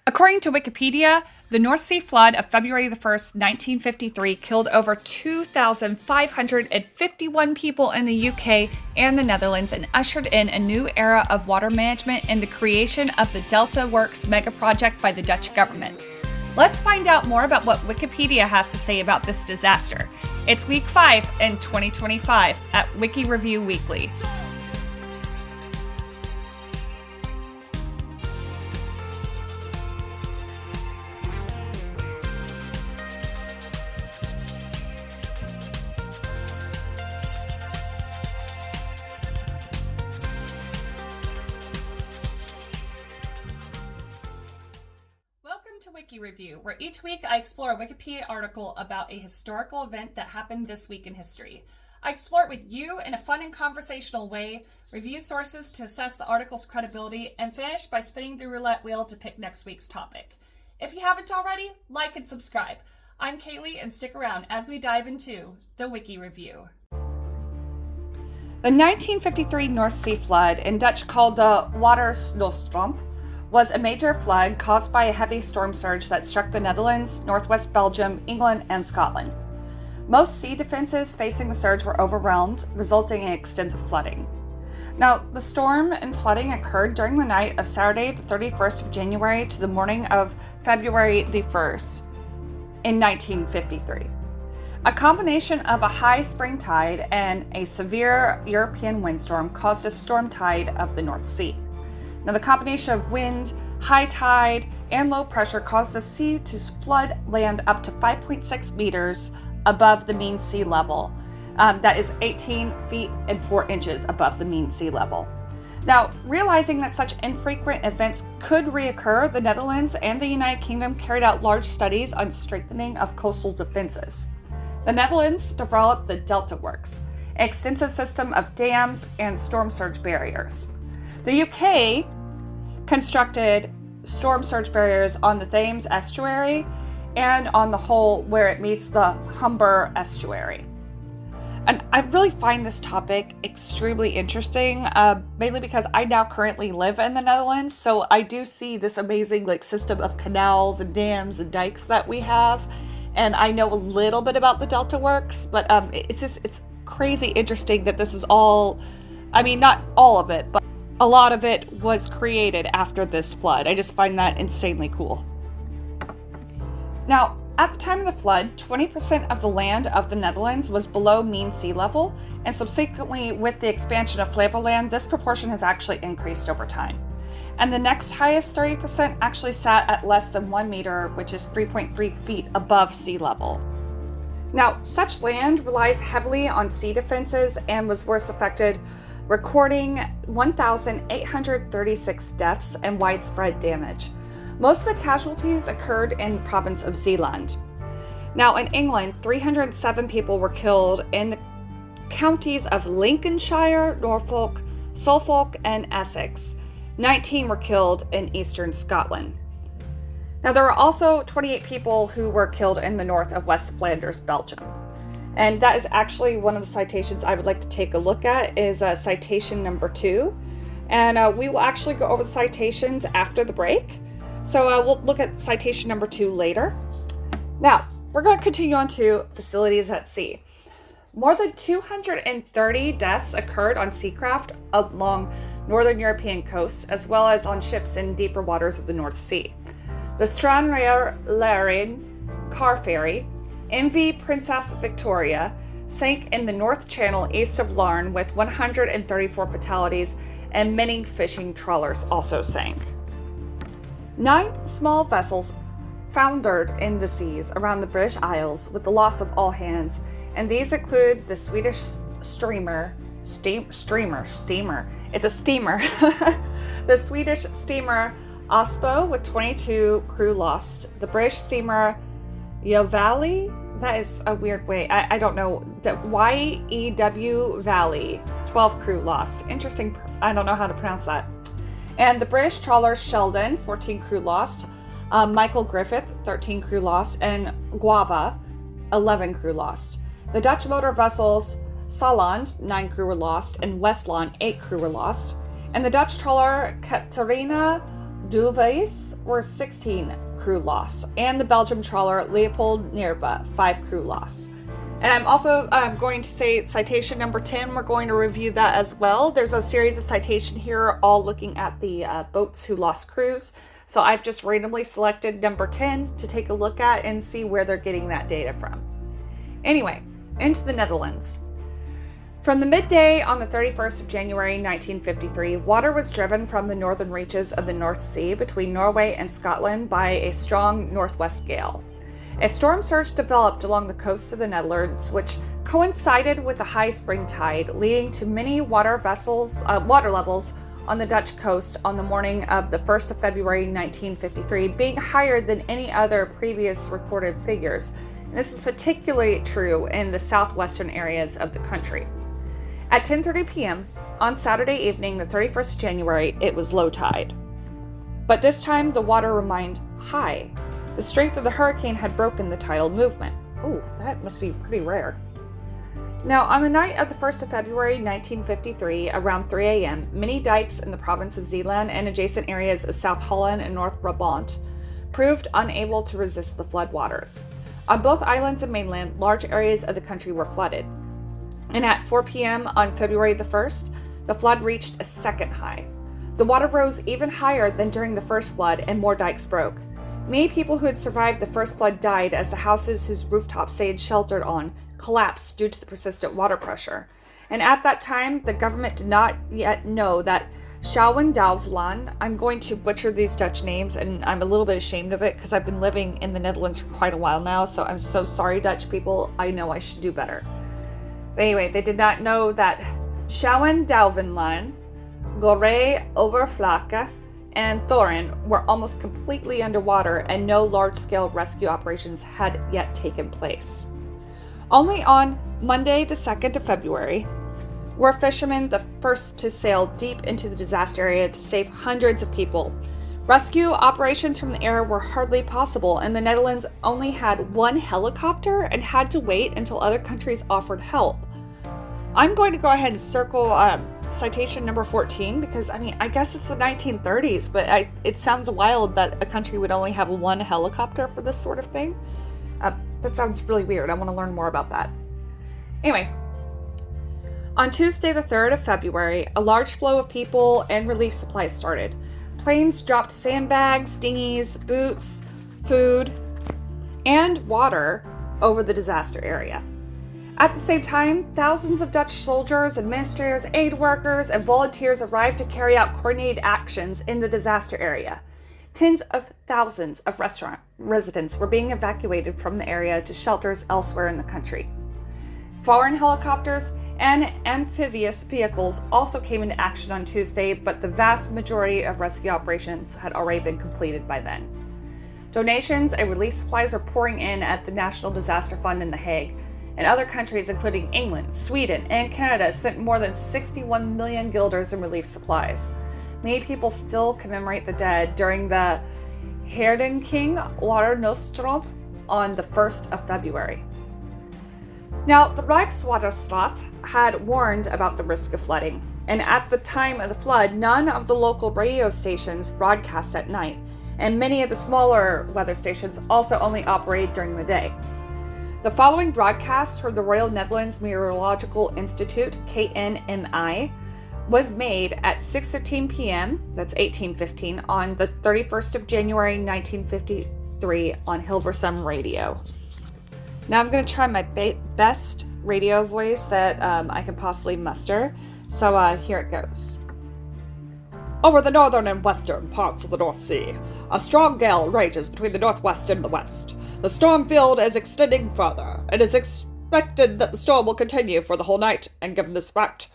According to Wikipedia, the North Sea flood of February the 1st, 1953 killed over 2,551 people in the UK and the Netherlands and ushered in a new era of water management and the creation of the Delta Works mega project by the Dutch government. Let's find out more about what Wikipedia has to say about this disaster. It's week 5 in 2025 at Wiki Review Weekly. To Wiki Review, where each week I explore a Wikipedia article about a historical event that happened this week in history. I explore it with you in a fun and conversational way, review sources to assess the article's credibility, and finish by spinning the roulette wheel to pick next week's topic. If you haven't already, like and subscribe. I'm Kaylee, and stick around as we dive into the Wiki Review. The 1953 North Sea flood, in Dutch called the Watersnoodstromp, was a major flood caused by a heavy storm surge that struck the Netherlands, northwest Belgium, England, and Scotland. Most sea defenses facing the surge were overwhelmed, resulting in extensive flooding. Now, the storm and flooding occurred during the night of Saturday, the 31st of January to the morning of February the 1st in 1953. A combination of a high spring tide and a severe European windstorm caused a storm tide of the North Sea. Now, the combination of wind, high tide, and low pressure caused the sea to flood land up to 5.6 meters above the mean sea level. That is 18 feet and 4 inches above the mean sea level. Now, realizing that such infrequent events could reoccur, the Netherlands and the United Kingdom carried out large studies on strengthening of coastal defenses. The Netherlands developed the Delta Works, an extensive system of dams and storm surge barriers. The UK constructed storm surge barriers on the Thames estuary and on the Hull where it meets the Humber estuary. And I really find this topic extremely interesting, mainly because I now currently live in the Netherlands, so I do see this amazing system of canals and dams and dikes that we have, and I know a little bit about the Delta Works, but it's crazy interesting that this is all, not all of it, but a lot of it was created after this flood. I just find that insanely cool. Now, at the time of the flood, 20% of the land of the Netherlands was below mean sea level, and subsequently with the expansion of Flevoland, this proportion has actually increased over time. And the next highest 30% actually sat at less than 1 meter, which is 3.3 feet above sea level. Now, such land relies heavily on sea defenses and was worst affected, recording 1,836 deaths and widespread damage. Most of the casualties occurred in the province of Zeeland. Now, in England, 307 people were killed in the counties of Lincolnshire, Norfolk, Suffolk, and Essex. 19 were killed in eastern Scotland. Now, there were also 28 people who were killed in the north of West Flanders, Belgium. And that is actually one of the citations I would like to take a look at is citation number 2. And we will actually go over the citations after the break. So we'll look at citation number 2 later. Now, we're going to continue on to facilities at sea. More than 230 deaths occurred on seacraft along northern European coasts, as well as on ships in deeper waters of the North Sea. The Stranraer-Laren car ferry, MV Princess Victoria, sank in the North Channel east of Larne with 134 fatalities, and many fishing trawlers also sank. 9 small vessels foundered in the seas around the British Isles with the loss of all hands, and these include the Swedish steamer. It's a steamer. The Swedish steamer Ospo with 22 crew lost. The British steamer Yeo-Valley, that is a weird way. I don't know. Y-E-W Valley, 12 crew lost. Interesting. I don't know how to pronounce that. And the British trawler Sheldon, 14 crew lost. Michael Griffith, 13 crew lost. And Guava, 11 crew lost. The Dutch motor vessels Salland, 9 crew were lost. And Westland, 8 crew were lost. And the Dutch trawler Katarina Duveis were 16 crew lost, and the Belgium trawler Leopold Nerva, 5 crew lost. And I'm also going to say citation number 10, we're going to review that as well. There's a series of citation here, all looking at the boats who lost crews. So I've just randomly selected number 10 to take a look at and see where they're getting that data from. Anyway, into the Netherlands. From the midday on the 31st of January 1953, water was driven from the northern reaches of the North Sea between Norway and Scotland by a strong northwest gale. A storm surge developed along the coast of the Netherlands, which coincided with the high spring tide, leading to many water levels on the Dutch coast on the morning of the 1st of February 1953 being higher than any other previous recorded figures. And this is particularly true in the southwestern areas of the country. At 10:30 p.m. on Saturday evening, the 31st of January, it was low tide. But this time, the water remained high. The strength of the hurricane had broken the tidal movement. Ooh, that must be pretty rare. Now, on the night of the 1st of February 1953, around 3 a.m., many dikes in the province of Zeeland and adjacent areas of South Holland and North Brabant proved unable to resist the floodwaters. On both islands and mainland, large areas of the country were flooded. And at 4 p.m. on February the 1st, the flood reached a second high. The water rose even higher than during the first flood, and more dikes broke. Many people who had survived the first flood died as the houses whose rooftops they had sheltered on collapsed due to the persistent water pressure. And at that time, the government did not yet know that Schouwen-Duiveland, I'm going to butcher these Dutch names, and I'm a little bit ashamed of it because I've been living in the Netherlands for quite a while now, so I'm so sorry, Dutch people. I know I should do better. But anyway, they did not know that Schouwen-Duiveland, Goree Overflake, and Thorin were almost completely underwater, and no large-scale rescue operations had yet taken place. Only on Monday, the 2nd of February, were fishermen the first to sail deep into the disaster area to save hundreds of people. Rescue operations from the air were hardly possible, and the Netherlands only had 1 helicopter and had to wait until other countries offered help. I'm going to go ahead and circle citation number 14 because, I guess it's the 1930s, but it sounds wild that a country would only have 1 helicopter for this sort of thing. That sounds really weird. I want to learn more about that. Anyway, on Tuesday the 3rd of February, a large flow of people and relief supplies started. Planes dropped sandbags, dinghies, boots, food, and water over the disaster area. At the same time, thousands of Dutch soldiers, administrators, aid workers, and volunteers arrived to carry out coordinated actions in the disaster area. Tens of thousands of restaurant residents were being evacuated from the area to shelters elsewhere in the country. Foreign helicopters and amphibious vehicles also came into action on Tuesday, but the vast majority of rescue operations had already been completed by then. Donations and relief supplies were pouring in at the National Disaster Fund in The Hague, and other countries, including England, Sweden, and Canada, sent more than 61 million guilders in relief supplies. Many people still commemorate the dead during the Maeslantkering Water Nostrum on the 1st of February. Now, the Rijkswaterstaat had warned about the risk of flooding, and at the time of the flood, none of the local radio stations broadcast at night, and many of the smaller weather stations also only operated during the day. The following broadcast from the Royal Netherlands Meteorological Institute, KNMI, was made at 6:15 p.m., that's 1815, on the 31st of January 1953 on Hilversum Radio. Now I'm going to try my best radio voice that I can possibly muster, so here it goes. Over the northern and western parts of the North Sea, a strong gale rages between the northwest and the west. The storm field is extending further. It is expected that the storm will continue for the whole night, and given this fact,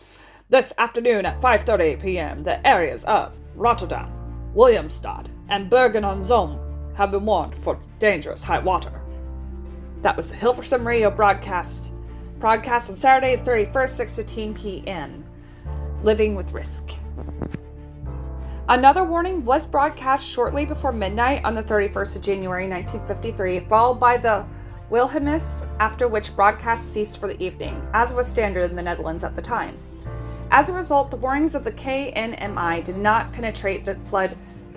this afternoon at 5:30 p.m., the areas of Rotterdam, Willemstad, and Bergen on Zoom have been warned for dangerous high water. That was the Hilversum Radio broadcast on Saturday, 31st, 6:15 p.m. Living with risk. Another warning was broadcast shortly before midnight on the 31st of January 1953, followed by the Wilhelmus, after which broadcasts ceased for the evening, as was standard in the Netherlands at the time. As a result, the warnings of the KNMI did not penetrate the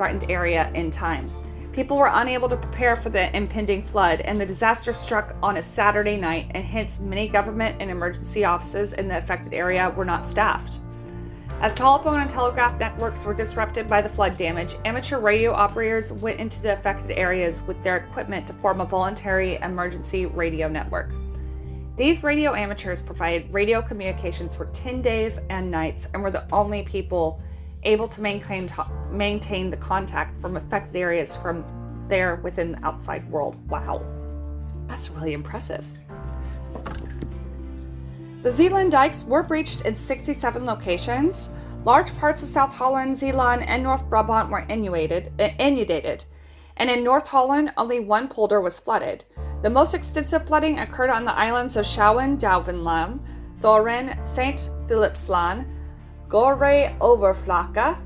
threatened area in time. People were unable to prepare for the impending flood, and the disaster struck on a Saturday night, and hence many government and emergency offices in the affected area were not staffed. As telephone and telegraph networks were disrupted by the flood damage, amateur radio operators went into the affected areas with their equipment to form a voluntary emergency radio network. These radio amateurs provided radio communications for 10 days and nights and were the only people able to maintain the contact from affected areas from there within the outside world. Wow, that's really impressive. The Zeeland dikes were breached in 67 locations. Large parts of South Holland, Zeeland, and North Brabant were inundated, and in North Holland, only one polder was flooded. The most extensive flooding occurred on the islands of Schouwen-Duivenland, Thoren, St. Philipsland, Gorre Overflaka,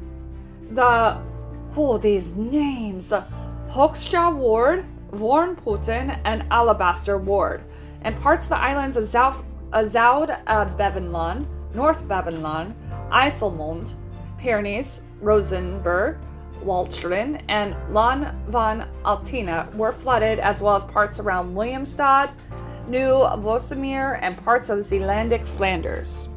these names, the Hoekstra Ward, Wornputten, and Alabaster Ward, and parts of the islands of Zoud-Bevenland, North Bevenland, IJsselmond, Pyrenees, Rosenberg, Walcheren, and Lan van Altena were flooded, as well as parts around Williamstad, New Vosemeer, and parts of Zeelandic Flanders.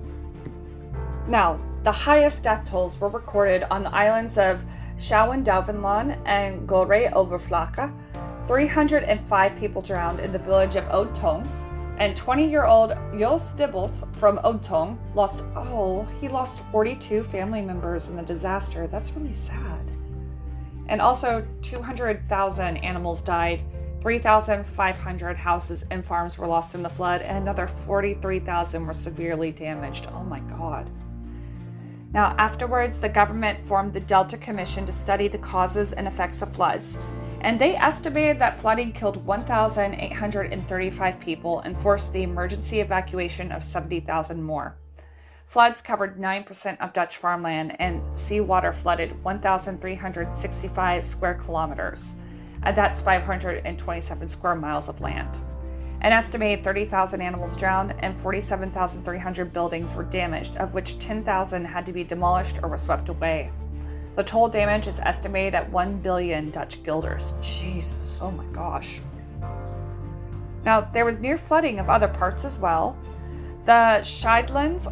Now, the highest death tolls were recorded on the islands of Schouwen-Duivenland and Gorre Overflaka. 305 people drowned in the village of Oudtong, and 20-year-old Joost Dibbelt from Oudtong lost 42 family members in the disaster. That's really sad. And also 200,000 animals died, 3,500 houses and farms were lost in the flood, and another 43,000 were severely damaged. Oh my God. Now, afterwards, the government formed the Delta Commission to study the causes and effects of floods, and they estimated that flooding killed 1,835 people and forced the emergency evacuation of 70,000 more. Floods covered 9% of Dutch farmland, and seawater flooded 1,365 square kilometers, and that's 527 square miles of land. An estimated 30,000 animals drowned and 47,300 buildings were damaged, of which 10,000 had to be demolished or were swept away. The total damage is estimated at 1 billion Dutch guilders. Jesus, oh my gosh. Now, there was near flooding of other parts as well. The Scheidlands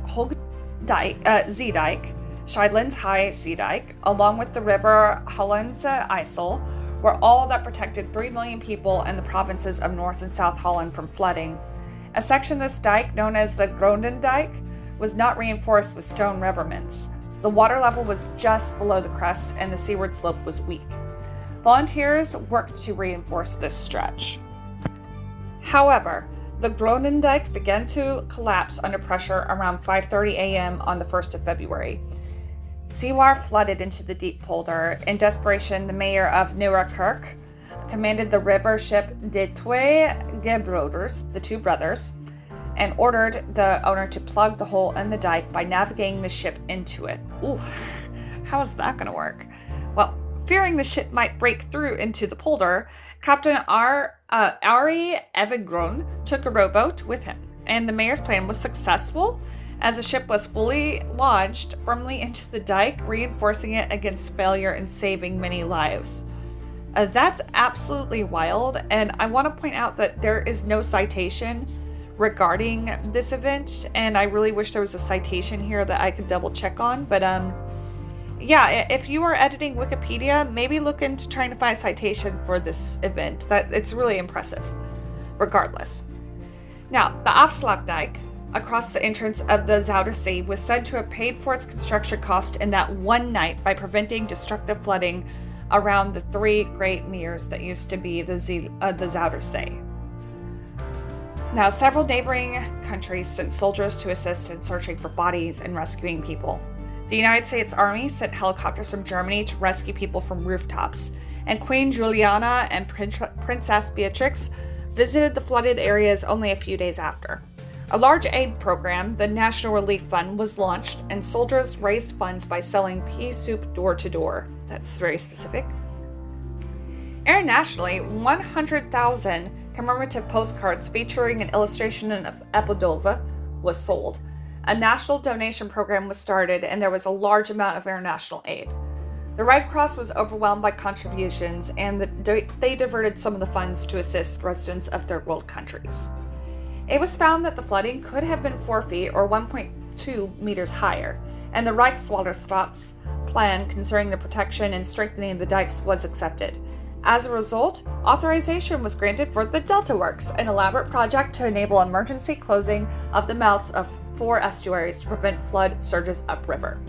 Zeedijk, Scheidlands High Zeedijk, along with the river Hollandse IJssel, were all that protected 3 million people in the provinces of North and South Holland from flooding. A section of this dike, known as the Grondendijk, was not reinforced with stone revetments. The water level was just below the crest and the seaward slope was weak. Volunteers worked to reinforce this stretch. However, the Grondendijk began to collapse under pressure around 5:30 a.m. on the 1st of February. Seawater flooded into the deep polder. In desperation, the mayor of Nieuwerkerk commanded the river ship De Twee Gebroeders, the two brothers, and ordered the owner to plug the hole in the dike by navigating the ship into it. Ooh, how is that going to work? Well, fearing the ship might break through into the polder, Captain Ari Evengron took a rowboat with him, and the mayor's plan was successful, as the ship was fully lodged firmly into the dike, reinforcing it against failure and saving many lives. That's absolutely wild, and I want to point out that there is no citation regarding this event, and I really wish there was a citation here that I could double check on, but yeah, if you are editing Wikipedia, maybe look into trying to find a citation for this event. It's really impressive, regardless. Now, the Afsluitdijk across the entrance of the Zuiderzee was said to have paid for its construction cost in that one night by preventing destructive flooding around the three great meres that used to be the Zuiderzee. Now, several neighboring countries sent soldiers to assist in searching for bodies and rescuing people. The United States Army sent helicopters from Germany to rescue people from rooftops, and Queen Juliana and Princess Beatrix visited the flooded areas only a few days after. A large aid program, the National Relief Fund, was launched, and soldiers raised funds by selling pea soup door to door. That's very specific. Internationally, 100,000 commemorative postcards featuring an illustration of Epidolve was sold. A national donation program was started, and there was a large amount of international aid. The Red Cross was overwhelmed by contributions, and they diverted some of the funds to assist residents of third world countries. It was found that the flooding could have been 4 feet or 1.2 meters higher, and the Reichswasserstaat's plan concerning the protection and strengthening of the dikes was accepted. As a result, authorization was granted for the Delta Works, an elaborate project to enable emergency closing of the mouths of 4 estuaries to prevent flood surges upriver.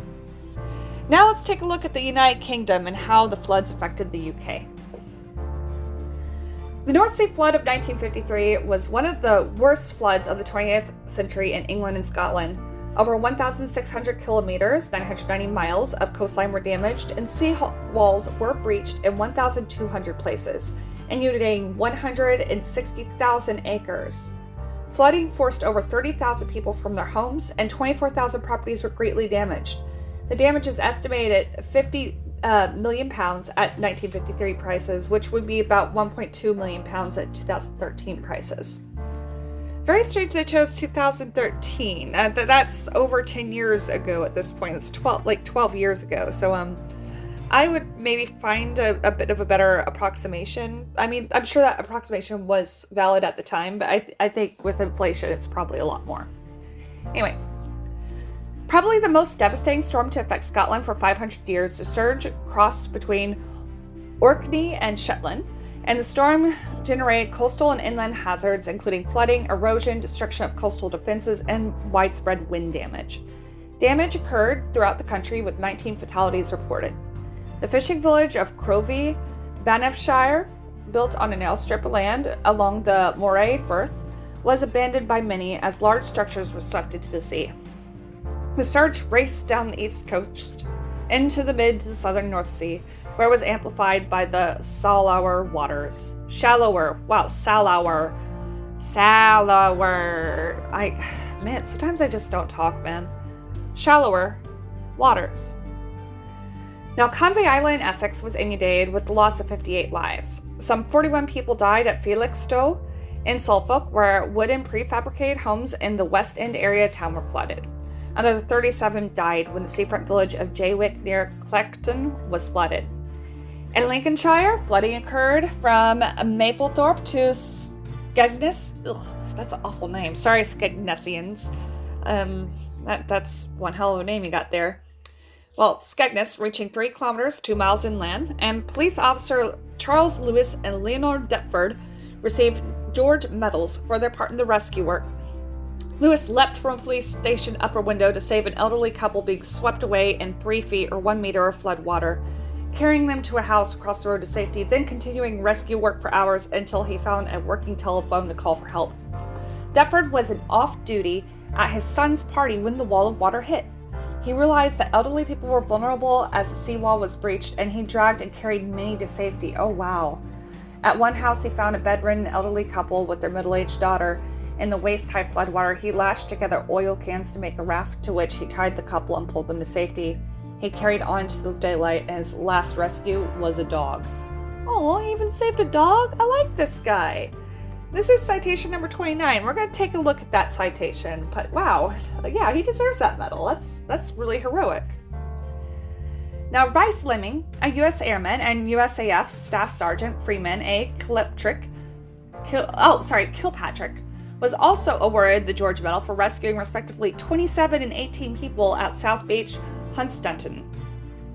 Now let's take a look at the United Kingdom and how the floods affected the UK. The North Sea flood of 1953 was one of the worst floods of the 20th century in England and Scotland. Over 1,600 kilometers, 990 miles of coastline were damaged, and sea walls were breached in 1,200 places, inundating 160,000 acres. Flooding forced over 30,000 people from their homes, and 24,000 properties were greatly damaged. The damage is estimated at £50 million at 1953 prices, which would be about £1.2 million at 2013 prices. Very strange they chose 2013. That's over 10 years ago at this point. It's 12 years ago. So I would maybe find a bit of a better approximation. I mean, I'm sure that approximation was valid at the time, but I think with inflation, it's probably a lot more. Anyway, probably the most devastating storm to affect Scotland for 500 years, the surge crossed between Orkney and Shetland, and the storm generated coastal and inland hazards, including flooding, erosion, destruction of coastal defenses, and widespread wind damage. Damage occurred throughout the country, with 19 fatalities reported. The fishing village of Crovey, Banffshire, built on a narrow strip of land along the Moray Firth, was abandoned by many as large structures were swept into the sea. The surge raced down the east coast into the mid to the southern North Sea, where it was amplified by the shallower waters. Shallower. Sometimes I just don't talk, man. Shallower waters. Now, Convey Island in Essex was inundated with the loss of 58 lives. Some 41 people died at Felixstowe in Suffolk, where wooden prefabricated homes in the West End area of town were flooded. Another 37 died when the seafront village of Jaywick near Clecton was flooded. In Lincolnshire, flooding occurred from Maplethorpe to Skegness. That's an awful name. Sorry, Skegnessians. That's one hell of a name you got there. Well, Skegness, reaching 3 kilometers, 2 miles inland, and police officer Charles Lewis and Leonore Deptford received George medals for their part in the rescue work. Lewis leapt from a police station upper window to save an elderly couple being swept away in 3 feet or 1 meter of flood water, carrying them to a house across the road to safety, then continuing rescue work for hours until he found a working telephone to call for help. Deptford was off-duty at his son's party when the wall of water hit. He realized that elderly people were vulnerable as the seawall was breached, and he dragged and carried many to safety. Oh, wow. At one house, he found a bedridden elderly couple with their middle-aged daughter. In the waist-high floodwater, he lashed together oil cans to make a raft, to which he tied the couple and pulled them to safety. He carried on to the daylight, and his last rescue was a dog. Oh, he even saved a dog? I like this guy. This is citation number 29. We're going to take a look at that citation. But wow, yeah, he deserves that medal. That's really heroic. Now, Rice Lemming, a U.S. Airman, and USAF Staff Sergeant Freeman A. Kilpatrick, was also awarded the George Medal for rescuing respectively 27 and 18 people at South Beach, Hunstanton.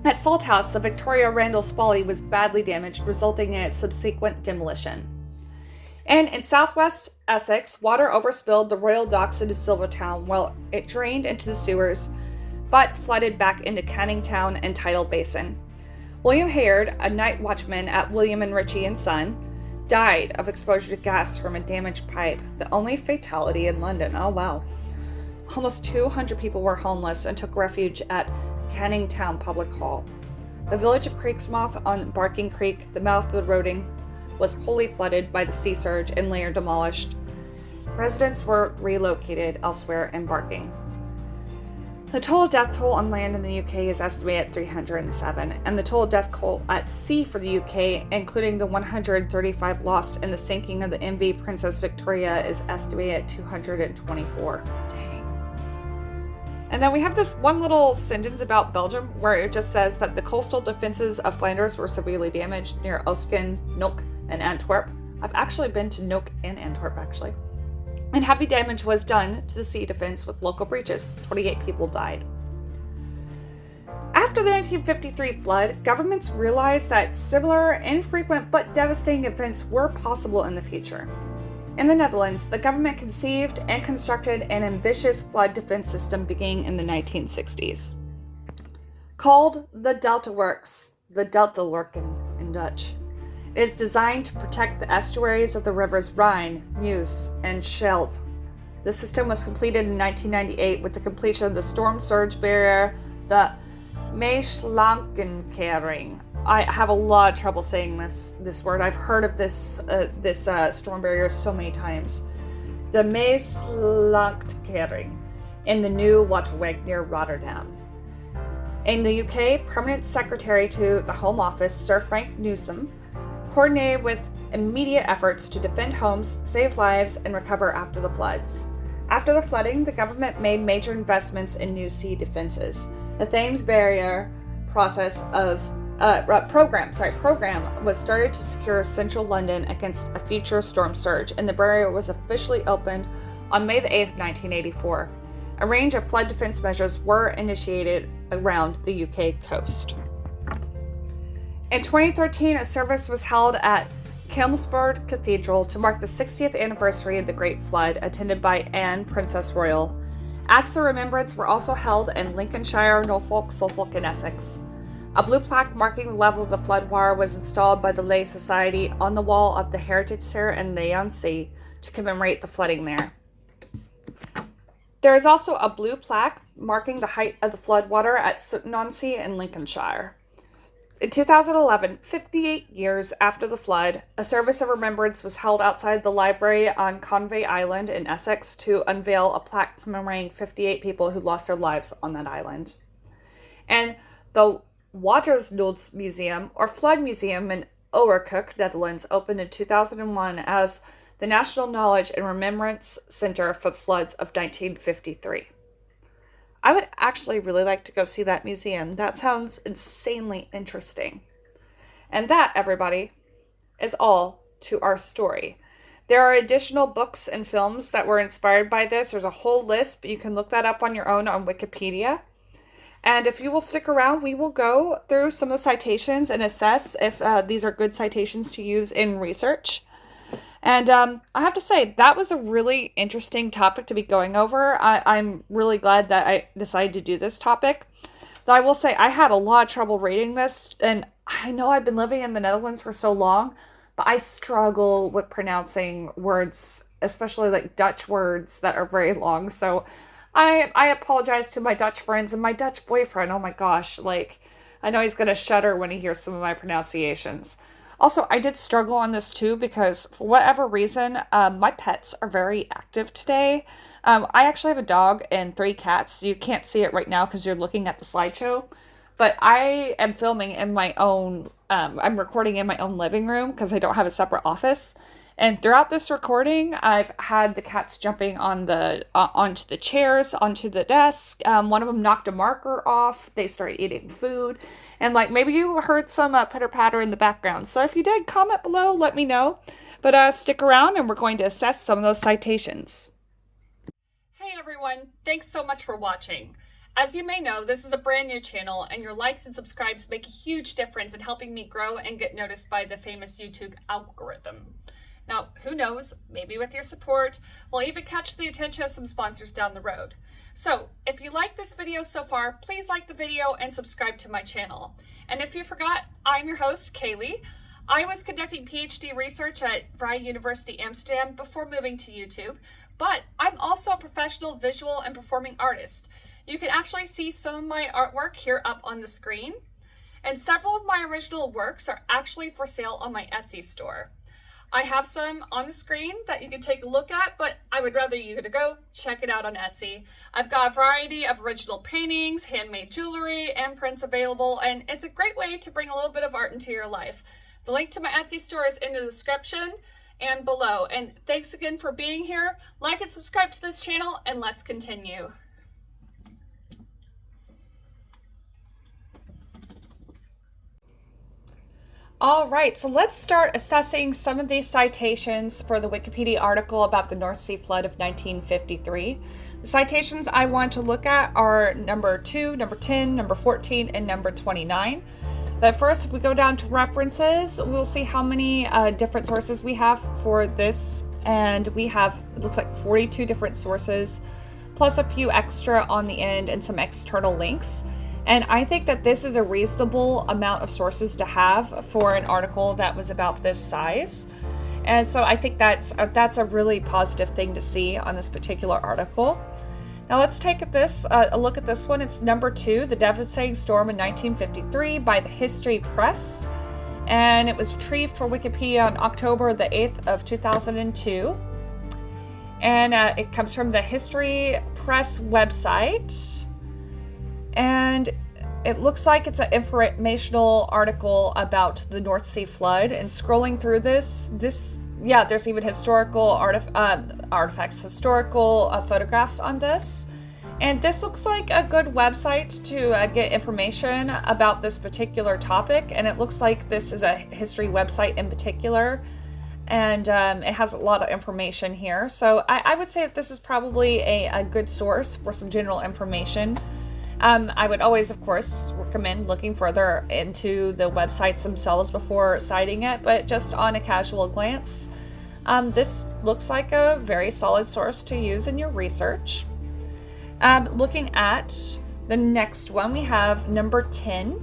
At Salthouse, the Victoria Randall Spally was badly damaged, resulting in its subsequent demolition. And in southwest Essex, water overspilled the Royal Docks into Silvertown while it drained into the sewers, but flooded back into Canning Town and Tidal Basin. William Hayard, a night watchman at William and Ritchie and Son, died of exposure to gas from a damaged pipe, the only fatality in London. Oh wow. Almost 200 people were homeless and took refuge at Canning Town Public Hall. The village of Creeksmouth on Barking Creek, the mouth of the Roding, was wholly flooded by the sea surge and later demolished. Residents were relocated elsewhere in Barking. The total death toll on land in the UK is estimated at 307, and the total death toll at sea for the UK, including the 135 lost in the sinking of the MV Princess Victoria, is estimated at 224. Dang. And then we have this one little sentence about Belgium where it just says that the coastal defenses of Flanders were severely damaged near Oosken, Nook, and Antwerp. I've actually been to Nook and Antwerp, actually. And heavy damage was done to the sea defense with local breaches. 28 people died. After the 1953 flood, governments realized that similar, infrequent, but devastating events were possible in the future. In the Netherlands, the government conceived and constructed an ambitious flood defense system beginning in the 1960s. Called the Delta Works, the Deltawerken in Dutch. It is designed to protect the estuaries of the rivers Rhine, Meuse, and Scheldt. The system was completed in 1998 with the completion of the storm surge barrier, the Maeslantkering. I have a lot of trouble saying this word. I've heard of this storm barrier so many times. The Maeslantkering in the new waterweg near Rotterdam. In the UK, Permanent Secretary to the Home Office, Sir Frank Newsom, coordinated with immediate efforts to defend homes, save lives, and recover after the floods. After the flooding, the government made major investments in new sea defenses. The Thames Barrier program was started to secure central London against a future storm surge, and the barrier was officially opened on May 8, 1984. A range of flood defense measures were initiated around the UK coast. In 2013, a service was held at Chelmsford Cathedral to mark the 60th anniversary of the Great Flood, attended by Anne, Princess Royal. Acts of remembrance were also held in Lincolnshire, Norfolk, Suffolk, and Essex. A blue plaque marking the level of the floodwater was installed by the Lay Society on the wall of the Heritage Center in Leigh-on-Sea to commemorate the flooding there. There is also a blue plaque marking the height of the floodwater at Sutton-on-Sea in Lincolnshire. In 2011, 58 years after the flood, a service of remembrance was held outside the library on Convey Island in Essex to unveil a plaque commemorating 58 people who lost their lives on that island. And the Watersnood's Museum, or Flood Museum in Overcook, Netherlands, opened in 2001 as the National Knowledge and Remembrance Center for the Floods of 1953. I would actually really like to go see that museum. That sounds insanely interesting. And that, everybody, is all to our story. There are additional books and films that were inspired by this. There's a whole list, but you can look that up on your own on Wikipedia. And if you will stick around, we will go through some of the citations and assess if these are good citations to use in research. And I have to say, that was a really interesting topic to be going over. I'm really glad that I decided to do this topic. Though I will say, I had a lot of trouble reading this, and I know I've been living in the Netherlands for so long, but I struggle with pronouncing words, especially like Dutch words that are very long. So I apologize to my Dutch friends and my Dutch boyfriend. Oh my gosh, like, I know he's going to shudder when he hears some of my pronunciations. Also, I did struggle on this too because for whatever reason, my pets are very active today. I actually have a dog and 3 cats. You can't see it right now because you're looking at the slideshow. But I am filming in my own, I'm recording in my own living room because I don't have a separate office. And throughout this recording, I've had the cats jumping on onto the chairs, onto the desk. One of them knocked a marker off. They started eating food. And like maybe you heard some pitter-patter in the background. So if you did, comment below, let me know. But stick around and we're going to assess some of those citations. Hey everyone, thanks so much for watching. As you may know, this is a brand new channel and your likes and subscribes make a huge difference in helping me grow and get noticed by the famous YouTube algorithm. Now, who knows, maybe with your support, we'll even catch the attention of some sponsors down the road. So, if you like this video so far, please like the video and subscribe to my channel. And if you forgot, I'm your host, Kaylee. I was conducting PhD research at Vrije University Amsterdam before moving to YouTube, but I'm also a professional visual and performing artist. You can actually see some of my artwork here up on the screen, and several of my original works are actually for sale on my Etsy store. I have some on the screen that you can take a look at, but I would rather you to go check it out on Etsy. I've got a variety of original paintings, handmade jewelry, and prints available, and it's a great way to bring a little bit of art into your life. The link to my Etsy store is in the description and below. And thanks again for being here. Like and subscribe to this channel, and let's continue. All right, so let's start assessing some of these citations for the Wikipedia article about the North Sea flood of 1953. The citations I want to look at are number 2, number 10, number 14, and number 29. But first, if we go down to references, we'll see how many different sources we have for this. And we have, it looks like 42 different sources, plus a few extra on the end and some external links. And I think that this is a reasonable amount of sources to have for an article that was about this size. And so I think that's a really positive thing to see on this particular article. Now let's take a look at this one. It's number 2, The Devastating Storm in 1953 by the History Press. And it was retrieved for Wikipedia on October the 8th of 2002. And it comes from the History Press website. And it looks like it's an informational article about the North Sea flood. And scrolling through this, there's even historical artifacts, historical photographs on this. And this looks like a good website to get information about this particular topic. And it looks like this is a history website in particular. And it has a lot of information here. So I would say that this is probably a good source for some general information. I would always, of course, recommend looking further into the websites themselves before citing it, but just on a casual glance, this looks like a very solid source to use in your research. Looking at the next one, we have number 10,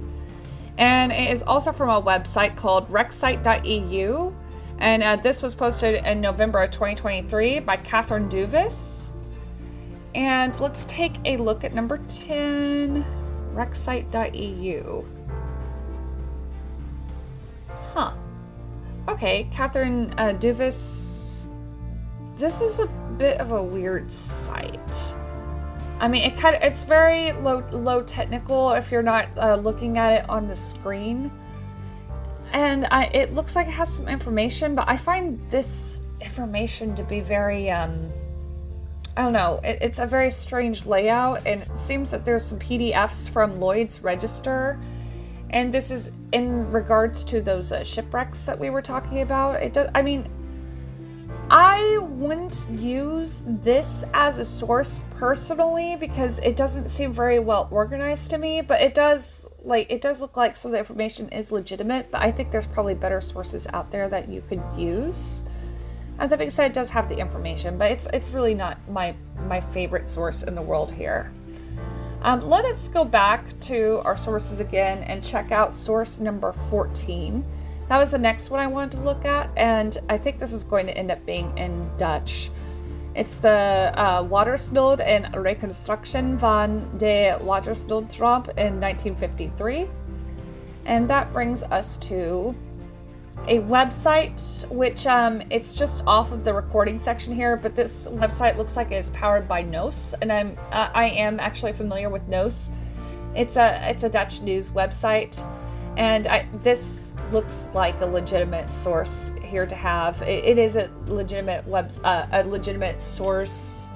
and it is also from a website called reshaped.eu, and this was posted in November of 2023 by Catherine Duvis. And let's take a look at number 10, rexsite.eu. Okay, Catherine Duvis. This is a bit of a weird site. I mean, it's very low technical if you're not looking at it on the screen. And it looks like it has some information, but I find this information to be very I don't know, it's a very strange layout, and it seems that there's some PDFs from Lloyd's Register, and this is in regards to those shipwrecks that we were talking about. I wouldn't use this as a source personally because it doesn't seem very well organized to me, but it does look like some of the information is legitimate, but I think there's probably better sources out there that you could use. That being said, it does have the information, but it's really not my favorite source in the world here. Let us go back to our sources again and check out source number 14. That was the next one I wanted to look at, and I think this is going to end up being in Dutch. It's the Watersnood en Reconstruction van de Watersnoodramp in 1953. And that brings us to a website, which it's just off of the recording section here, but this website looks like it's powered by Noos, and I am actually familiar with Noos. It's a Dutch news website, and this looks like a legitimate source here to have. It is a legitimate legitimate source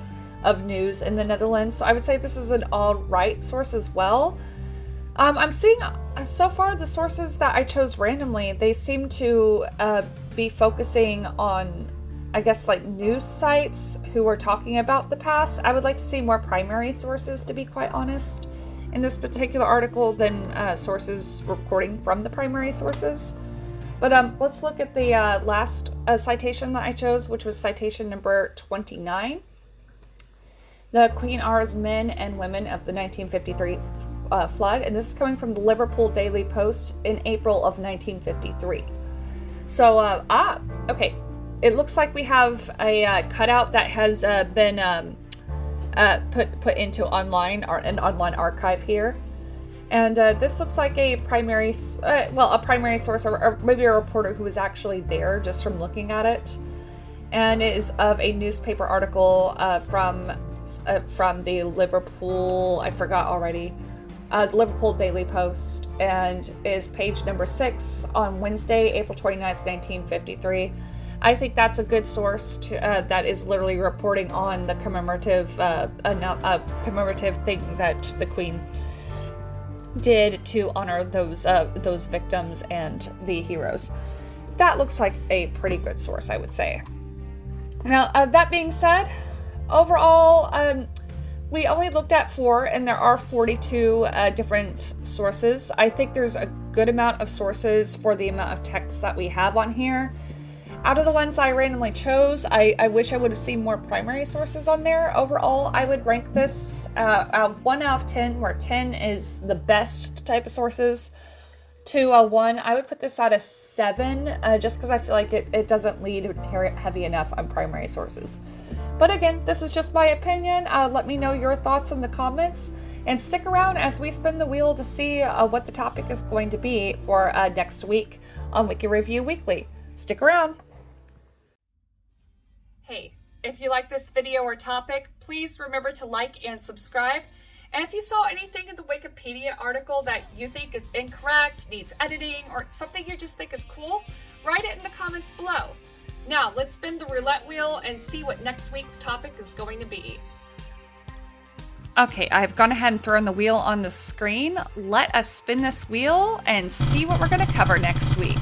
of news in the Netherlands, so I would say this is an all right source as well. I'm seeing so far the sources that I chose randomly, they seem to be focusing on, I guess, like news sites who are talking about the past. I would like to see more primary sources, to be quite honest, in this particular article than sources reporting from the primary sources. But let's look at the last citation that I chose, which was citation number 29. The Queen R's Men and Women of the 1953 flood, and this is coming from the Liverpool Daily Post in April of 1953. So, okay, it looks like we have a cutout that has been put into an online archive here, and this looks like a primary source, or maybe a reporter who was actually there just from looking at it, and it is of a newspaper article from the Liverpool, I forgot already. The Liverpool Daily Post, and is page number 6 on Wednesday, April 29th, 1953. I think that's a good source that is literally reporting on the commemorative thing that the Queen did to honor those victims and the heroes. That looks like a pretty good source, I would say. Now, that being said, overall, we only looked at 4, and there are 42 different sources. I think there's a good amount of sources for the amount of text that we have on here. Out of the ones I randomly chose, I wish I would have seen more primary sources on there. Overall, I would rank this 1 out of 10, where 10 is the best type of sources, to 1. I would put this at a 7, just because I feel like it doesn't lead heavy enough on primary sources. But again, this is just my opinion. Let me know your thoughts in the comments, and stick around as we spin the wheel to see what the topic is going to be for next week on Wiki Review Weekly. Stick around. Hey, if you like this video or topic, please remember to like and subscribe. And if you saw anything in the Wikipedia article that you think is incorrect, needs editing, or something you just think is cool, write it in the comments below. Now, let's spin the roulette wheel and see what next week's topic is going to be. Okay, I've gone ahead and thrown the wheel on the screen. Let us spin this wheel and see what we're going to cover next week.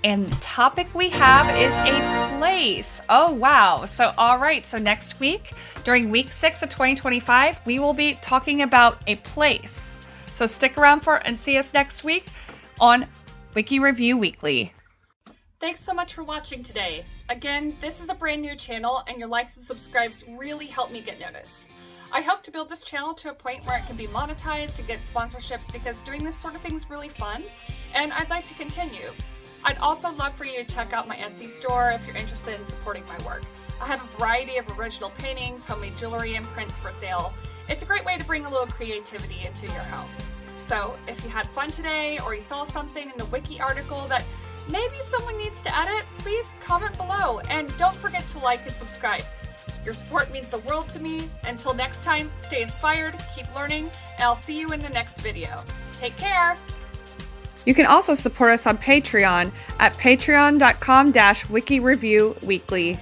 And the topic we have is a place. Oh, wow. So, all right. So next week, during week 6 of 2025, we will be talking about a place. So stick around for and see us next week on Wiki Review Weekly. Thanks so much for watching today. Again, this is a brand new channel, and your likes and subscribes really help me get noticed. I hope to build this channel to a point where it can be monetized and get sponsorships, because doing this sort of thing is really fun, and I'd like to continue. I'd also love for you to check out my Etsy store if you're interested in supporting my work. I have a variety of original paintings, homemade jewelry, and prints for sale. It's a great way to bring a little creativity into your home. So if you had fun today, or you saw something in the Wiki article that maybe someone needs to edit, please comment below, and don't forget to like and subscribe. Your support means the world to me. Until next time, stay inspired, keep learning, and I'll see you in the next video. Take care! You can also support us on Patreon at patreon.com/wikireviewweekly.